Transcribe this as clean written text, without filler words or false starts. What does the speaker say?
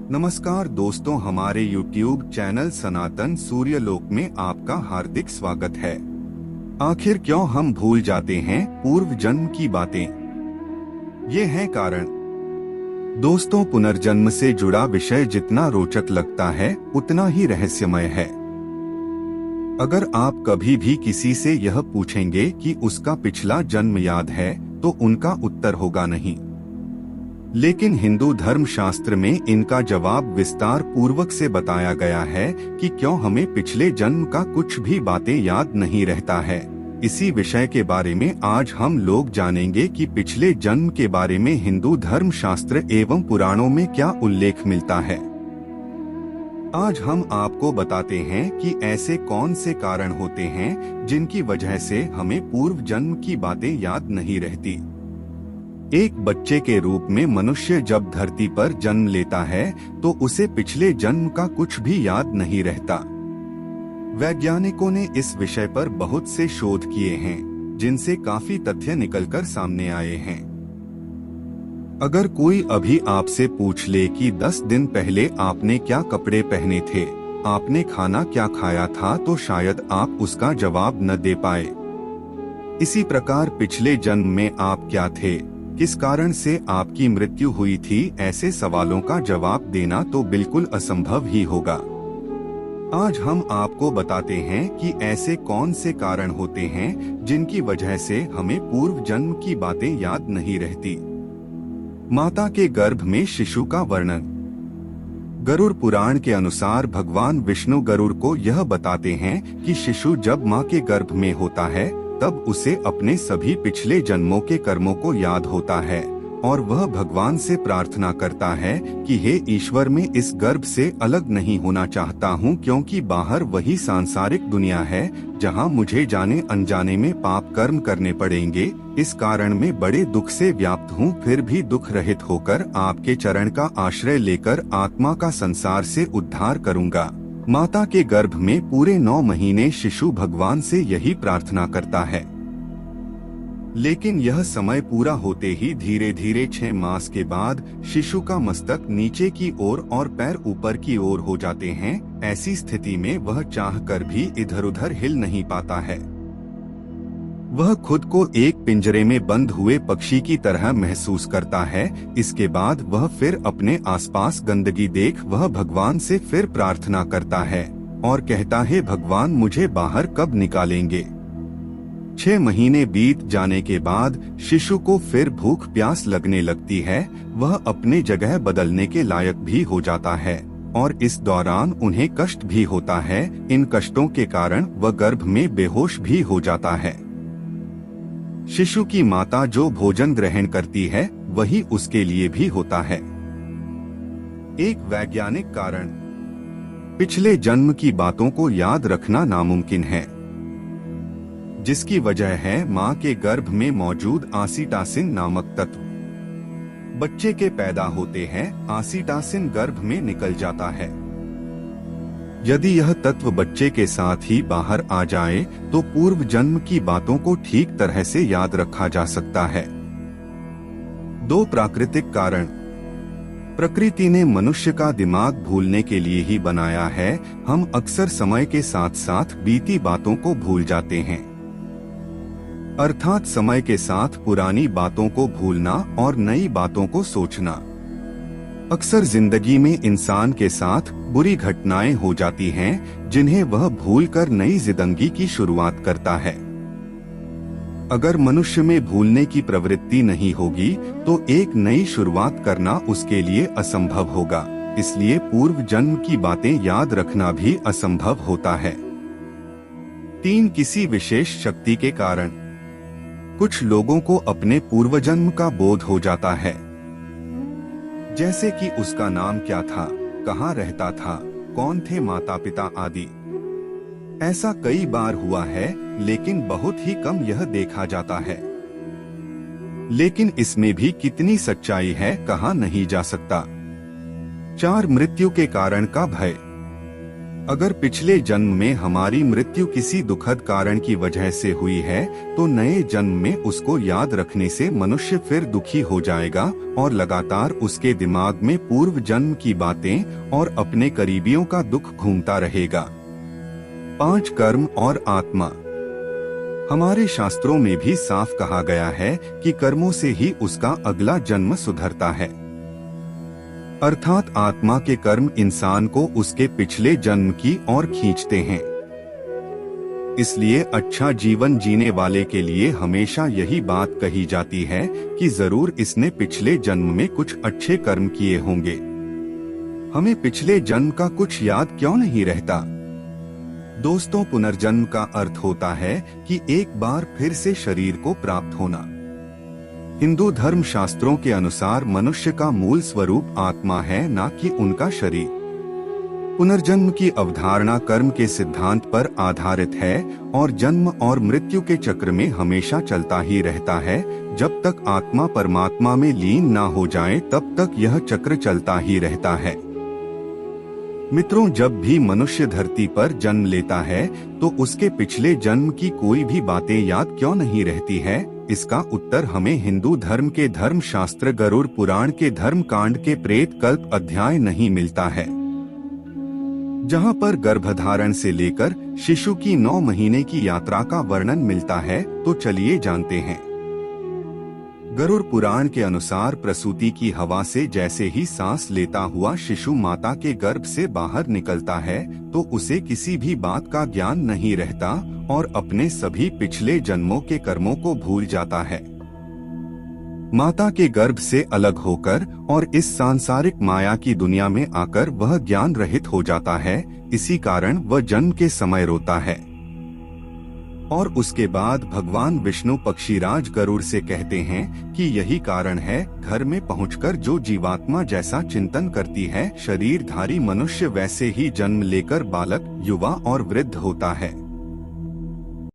नमस्कार दोस्तों, हमारे YouTube चैनल सनातन सूर्यलोक में आपका हार्दिक स्वागत है। आखिर क्यों हम भूल जाते हैं पूर्व जन्म की बातें? ये है कारण। दोस्तों, पुनर्जन्म से जुड़ा विषय जितना रोचक लगता है उतना ही रहस्यमय है। अगर आप कभी भी किसी से यह पूछेंगे कि उसका पिछला जन्म याद है, तो उनका उत्तर होगा नहीं। लेकिन हिंदू धर्म शास्त्र में इनका जवाब विस्तार पूर्वक से बताया गया है कि क्यों हमें पिछले जन्म का कुछ भी बातें याद नहीं रहता है। इसी विषय के बारे में आज हम लोग जानेंगे कि पिछले जन्म के बारे में हिंदू धर्म शास्त्र एवं पुराणों में क्या उल्लेख मिलता है। आज हम आपको बताते हैं कि ऐसे कौन से कारण होते हैं जिनकी वजह से हमें पूर्व जन्म की बातें याद नहीं रहती। एक बच्चे के रूप में मनुष्य जब धरती पर जन्म लेता है तो उसे पिछले जन्म का कुछ भी याद नहीं रहता। वैज्ञानिकों ने इस विषय पर बहुत से शोध किए हैं, जिनसे काफी तथ्य निकलकर सामने आए हैं। अगर कोई अभी आपसे पूछ ले कि 10 दिन पहले आपने क्या कपड़े पहने थे, आपने खाना क्या खाया था, तो शायद आप उसका जवाब न दे पाए। इसी प्रकार पिछले जन्म में आप क्या थे, किस कारण से आपकी मृत्यु हुई थी, ऐसे सवालों का जवाब देना तो बिल्कुल असंभव ही होगा। आज हम आपको बताते हैं कि ऐसे कौन से कारण होते हैं जिनकी वजह से हमें पूर्व जन्म की बातें याद नहीं रहती। माता के गर्भ में शिशु का वर्णन। गरुड़ पुराण के अनुसार भगवान विष्णु गरुड़ को यह बताते हैं कि शिशु जब माँ के गर्भ में होता है तब उसे अपने सभी पिछले जन्मों के कर्मों को याद होता है और वह भगवान से प्रार्थना करता है कि हे ईश्वर, मैं इस गर्भ से अलग नहीं होना चाहता हूँ, क्योंकि बाहर वही सांसारिक दुनिया है जहाँ मुझे जाने अनजाने में पाप कर्म करने पड़ेंगे। इस कारण मैं बड़े दुख से व्याप्त हूँ, फिर भी दुख रहित होकर आपके चरण का आश्रय लेकर आत्मा का संसार से उद्धार करूँगा। माता के गर्भ में पूरे 9 महीने शिशु भगवान से यही प्रार्थना करता है। लेकिन यह समय पूरा होते ही धीरे धीरे 6 मास के बाद शिशु का मस्तक नीचे की ओर और पैर ऊपर की ओर हो जाते हैं। ऐसी स्थिति में वह चाहकर भी इधर उधर हिल नहीं पाता है। वह खुद को एक पिंजरे में बंद हुए पक्षी की तरह महसूस करता है। इसके बाद वह फिर अपने आसपास गंदगी देख वह भगवान से फिर प्रार्थना करता है और कहता है, भगवान मुझे बाहर कब निकालेंगे। 6 महीने बीत जाने के बाद शिशु को फिर भूख प्यास लगने लगती है। वह अपने जगह बदलने के लायक भी हो जाता है और इस दौरान उन्हें कष्ट भी होता है। इन कष्टों के कारण वह गर्भ में बेहोश भी हो जाता है। शिशु की माता जो भोजन ग्रहण करती है वही उसके लिए भी होता है। एक वैज्ञानिक कारण, पिछले जन्म की बातों को याद रखना नामुमकिन है, जिसकी वजह है मां के गर्भ में मौजूद ऑक्सीटोसिन नामक तत्व। बच्चे के पैदा होते हैं ऑक्सीटोसिन गर्भ में निकल जाता है। यदि यह तत्व बच्चे के साथ ही बाहर आ जाए तो पूर्व जन्म की बातों को ठीक तरह से याद रखा जा सकता है। 2 प्राकृतिक कारण। प्रकृति ने मनुष्य का दिमाग भूलने के लिए ही बनाया है। हम अक्सर समय के साथ साथ बीती बातों को भूल जाते हैं, अर्थात समय के साथ पुरानी बातों को भूलना और नई बातों को सोचना। अक्सर जिंदगी में इंसान के साथ बुरी घटनाएं हो जाती हैं, जिन्हें वह भूलकर नई जिंदगी की शुरुआत करता है। अगर मनुष्य में भूलने की प्रवृत्ति नहीं होगी तो एक नई शुरुआत करना उसके लिए असंभव होगा। इसलिए पूर्व जन्म की बातें याद रखना भी असंभव होता है। 3 किसी विशेष शक्ति के कारण। कुछ लोगों को अपने पूर्व जन्म का बोध हो जाता है, जैसे कि उसका नाम क्या था, कहाँ रहता था, कौन थे माता पिता आदि। ऐसा कई बार हुआ है, लेकिन बहुत ही कम यह देखा जाता है। लेकिन इसमें भी कितनी सच्चाई है कहा नहीं जा सकता। 4 मृत्यु के कारण का भय। अगर पिछले जन्म में हमारी मृत्यु किसी दुखद कारण की वजह से हुई है, तो नए जन्म में उसको याद रखने से मनुष्य फिर दुखी हो जाएगा और लगातार उसके दिमाग में पूर्व जन्म की बातें और अपने करीबियों का दुख घूमता रहेगा। 5 कर्म और आत्मा। हमारे शास्त्रों में भी साफ कहा गया है कि कर्मों से ही उसका अगला जन्म सुधरता है, अर्थात आत्मा के कर्म इंसान को उसके पिछले जन्म की ओर खींचते हैं। इसलिए अच्छा जीवन जीने वाले के लिए हमेशा यही बात कही जाती है कि जरूर इसने पिछले जन्म में कुछ अच्छे कर्म किए होंगे। हमें पिछले जन्म का कुछ याद क्यों नहीं रहता? दोस्तों, पुनर्जन्म का अर्थ होता है कि एक बार फिर से शरीर को प्राप्त होना। हिंदू धर्म शास्त्रों के अनुसार मनुष्य का मूल स्वरूप आत्मा है, न कि उनका शरीर। पुनर्जन्म की अवधारणा कर्म के सिद्धांत पर आधारित है और जन्म और मृत्यु के चक्र में हमेशा चलता ही रहता है। जब तक आत्मा परमात्मा में लीन ना हो जाए तब तक यह चक्र चलता ही रहता है। मित्रों, जब भी मनुष्य धरती पर जन्म लेता है तो उसके पिछले जन्म की कोई भी बातें याद क्यों नहीं रहती है? इसका उत्तर हमें हिंदू धर्म के धर्म शास्त्र गरुड़ पुराण के धर्म कांड के प्रेत कल्प अध्याय नहीं मिलता है, जहां पर गर्भधारण से लेकर शिशु की 9 महीने की यात्रा का वर्णन मिलता है। तो चलिए जानते हैं। गरुड़ पुराण के अनुसार प्रसूति की हवा से जैसे ही सांस लेता हुआ शिशु माता के गर्भ से बाहर निकलता है तो उसे किसी भी बात का ज्ञान नहीं रहता और अपने सभी पिछले जन्मों के कर्मों को भूल जाता है। माता के गर्भ से अलग होकर और इस सांसारिक माया की दुनिया में आकर वह ज्ञान रहित हो जाता है। इसी कारण वह जन्म के समय रोता है और उसके बाद भगवान विष्णु पक्षीराज गरुड़ से कहते हैं कि यही कारण है घर में पहुंचकर जो जीवात्मा जैसा चिंतन करती है, शरीरधारी मनुष्य वैसे ही जन्म लेकर बालक, युवा और वृद्ध होता है।